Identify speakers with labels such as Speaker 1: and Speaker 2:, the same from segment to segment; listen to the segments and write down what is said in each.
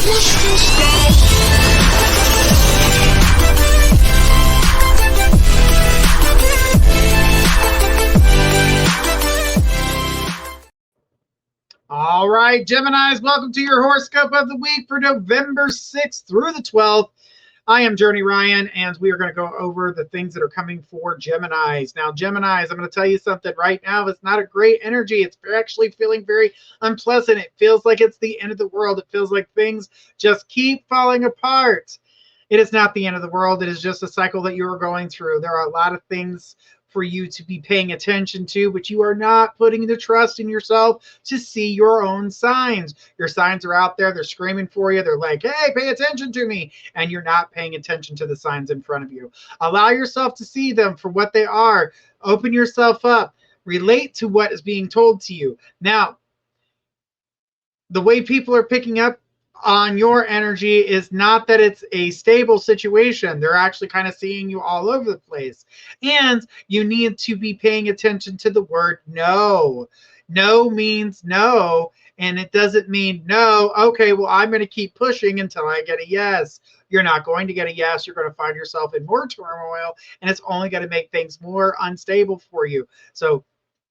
Speaker 1: All right, Geminis, welcome to your horoscope of the week for November 6th through the 12th. I am Journey Ryan, and we are going to go over the things that are coming for Geminis. Now, Geminis, I'm going to tell you something right now. It's not a great energy. It's actually feeling very unpleasant. It feels like it's the end of the world. It feels like things just keep falling apart. It is not the end of the world. It is just a cycle that you are going through. There are a lot of things for you to be paying attention to, but you are not putting the trust in yourself to see your own signs. Your signs are out there. They're screaming for you. They're like, hey, pay attention to me. And you're not paying attention to the signs in front of you. Allow yourself to see them for what they are. Open yourself up. Relate to what is being told to you. Now, the way people are picking up on your energy is not that it's a stable situation. They're actually kind of seeing you all over the place. And you need to be paying attention to the word no. No means no, and it doesn't mean no, okay, well, I'm going to keep pushing until I get a yes. You're not going to get a yes. You're going to find yourself in more turmoil, and it's only going to make things more unstable for you. So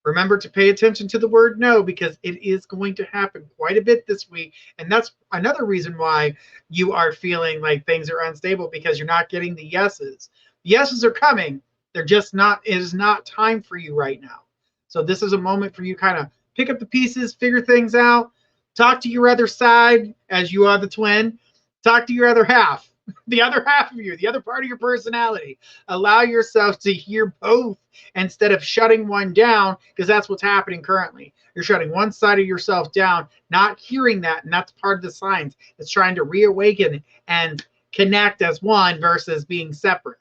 Speaker 1: remember to pay attention to the word no, because it is going to happen quite a bit this week. And that's another reason why you are feeling like things are unstable, because you're not getting the yeses. The yeses are coming. They're just not, it is not time for you right now. So this is a moment for you to kind of pick up the pieces, figure things out, talk to your other side as you are the twin, talk to your other half. The other half of you, the other part of your personality. Allow yourself to hear both instead of shutting one down, because that's what's happening currently. You're shutting one side of yourself down, not hearing that, and that's part of the signs. It's trying to reawaken and connect as one versus being separate.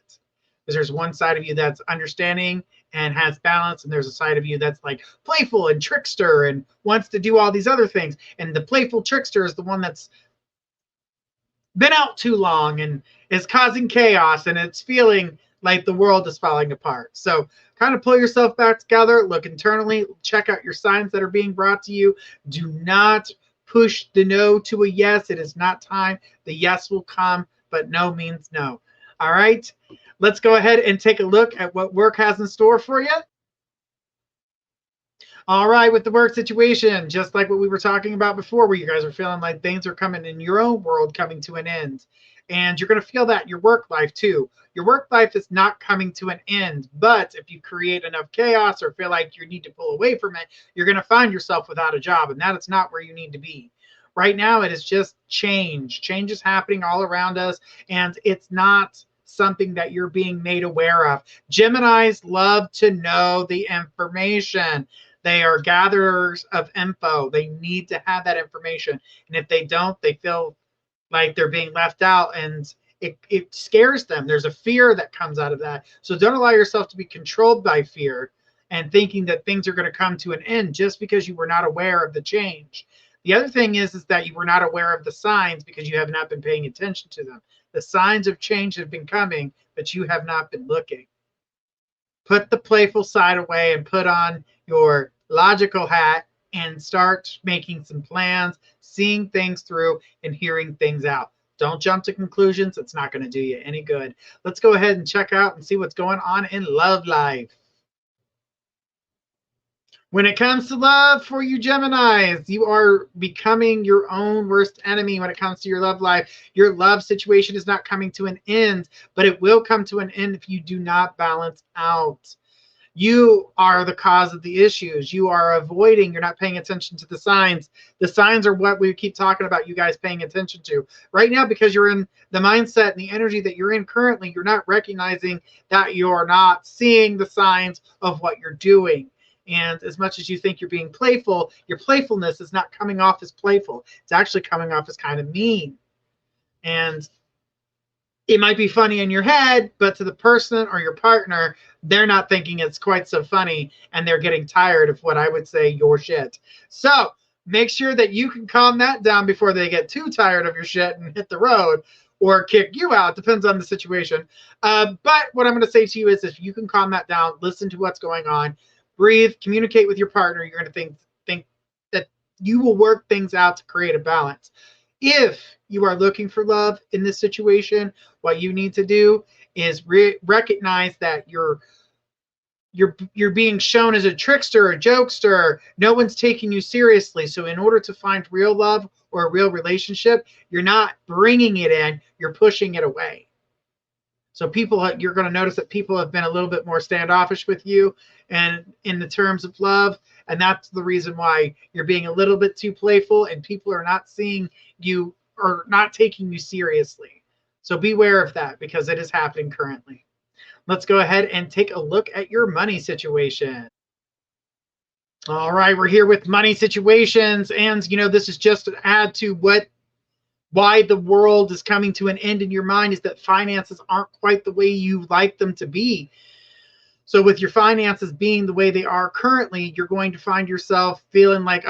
Speaker 1: Because there's one side of you that's understanding and has balance, and there's a side of you that's like playful and trickster and wants to do all these other things. And the playful trickster is the one that's been out too long and is causing chaos, and it's feeling like the world is falling apart. So kind of pull yourself back together, look internally, check out your signs that are being brought to you. Do not push the no to a yes. It is not time. The yes will come, but no means no. All right, let's go ahead and take a look at what work has in store for you. All right, with the work situation, just like what we were talking about before, where you guys are feeling like things are coming in your own world coming to an end. And you're going to feel that in your work life too. Your work life is not coming to an end, but if you create enough chaos or feel like you need to pull away from it, you're going to find yourself without a job, and that is not where you need to be. Right now, it is just change. Change is happening all around us, and it's not something that you're being made aware of. Geminis love to know the information. They are gatherers of info. They need to have that information. And if they don't, they feel like they're being left out, and it scares them. There's a fear that comes out of that. So don't allow yourself to be controlled by fear and thinking that things are going to come to an end just because you were not aware of the change. The other thing is that you were not aware of the signs because you have not been paying attention to them. The signs of change have been coming, but you have not been looking. Put the playful side away and put on your logical hat and start making some plans, seeing things through, and hearing things out. Don't jump to conclusions. It's not going to do you any good. Let's go ahead and check out and see what's going on in love life. When it comes to love for you Geminis, you are becoming your own worst enemy when it comes to your love life. Your love situation is not coming to an end, but it will come to an end if you do not balance out. You are the cause of the issues. You are avoiding, you're not paying attention to the signs. The signs are what we keep talking about you guys paying attention to. Right now, because you're in the mindset and the energy that you're in currently, you're not recognizing that you're not seeing the signs of what you're doing. And as much as you think you're being playful, your playfulness is not coming off as playful. It's actually coming off as kind of mean. And it might be funny in your head, but to the person or your partner, they're not thinking it's quite so funny, and they're getting tired of what I would say your shit. So make sure that you can calm that down before they get too tired of your shit and hit the road or kick you out. Depends on the situation. But what I'm going to say to you is if you can calm that down, listen to what's going on, breathe, communicate with your partner, you're going to think that you will work things out to create a balance. If you are looking for love in this situation, what you need to do is recognize that you're being shown as a trickster, a jokester. No one's taking you seriously. So in order to find real love or a real relationship, you're not bringing it in, you're pushing it away. So you're going to notice that people have been a little bit more standoffish with you and in the terms of love. And that's the reason why you're being a little bit too playful and people are not seeing you or not taking you seriously. So beware of that because it is happening currently. Let's go ahead and take a look at your money situation. All right, we're here with money situations. And, this is just an add to why the world is coming to an end in your mind is that finances aren't quite the way you like them to be. So with your finances being the way they are currently, you're going to find yourself feeling like,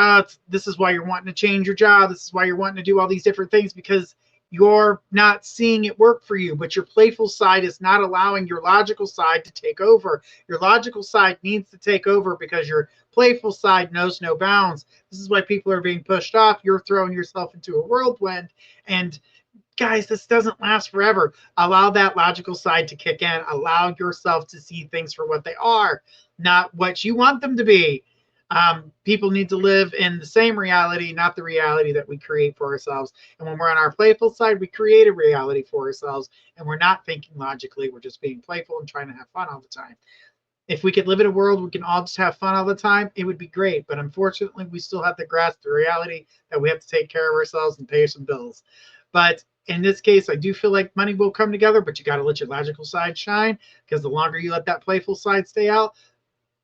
Speaker 1: this is why you're wanting to change your job. This is why you're wanting to do all these different things because you're not seeing it work for you, but your playful side is not allowing your logical side to take over. Your logical side needs to take over because your playful side knows no bounds. This is why people are being pushed off. You're throwing yourself into a whirlwind. And guys, this doesn't last forever. Allow that logical side to kick in. Allow yourself to see things for what they are, not what you want them to be. People need to live in the same reality, not the reality that we create for ourselves. And when we're on our playful side, we create a reality for ourselves and we're not thinking logically. We're just being playful and trying to have fun all the time. If we could live in a world we can all just have fun all the time, it would be great. But unfortunately, we still have to grasp the reality that we have to take care of ourselves and pay some bills. But in this case, I do feel like money will come together, but you got to let your logical side shine because the longer you let that playful side stay out,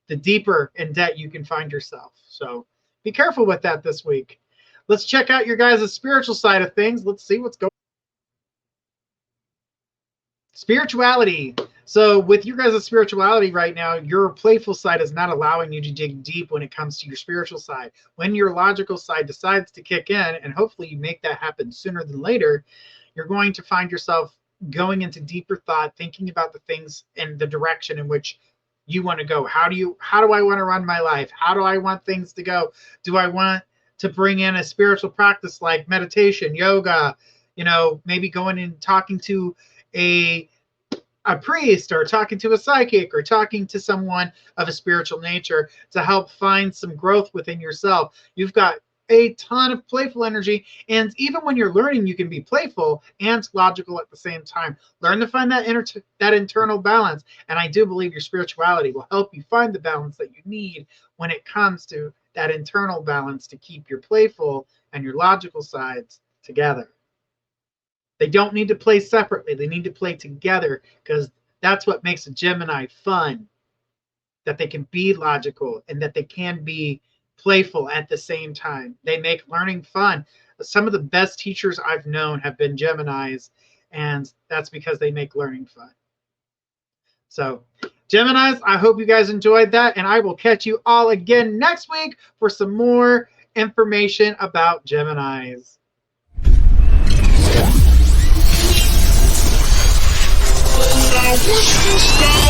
Speaker 1: the deeper in debt you can find yourself. So be careful with that this week. Let's check out your guys' spiritual side of things. Let's see what's going on. Spirituality. So with your guys' spirituality right now, your playful side is not allowing you to dig deep when it comes to your spiritual side. When your logical side decides to kick in, and hopefully you make that happen sooner than later, you're going to find yourself going into deeper thought, thinking about the things and the direction in which you want to go. How do I want to run my life? How do I want things to go? Do I want to bring in a spiritual practice like meditation, yoga, maybe going and talking to a priest or talking to a psychic or talking to someone of a spiritual nature to help find some growth within yourself. You've got a ton of playful energy, and even when you're learning, you can be playful and logical at the same time. Learn to find that internal balance, and I do believe your spirituality will help you find the balance that you need when it comes to that internal balance to keep your playful and your logical sides together. They don't need to play separately. They need to play together because that's what makes a Gemini fun, that they can be logical and that they can be playful at the same time. They make learning fun. Some of the best teachers I've known have been Geminis, and that's because they make learning fun. So, Geminis, I hope you guys enjoyed that, and I will catch you all again next week for some more information about Geminis.
Speaker 2: I wish to stop.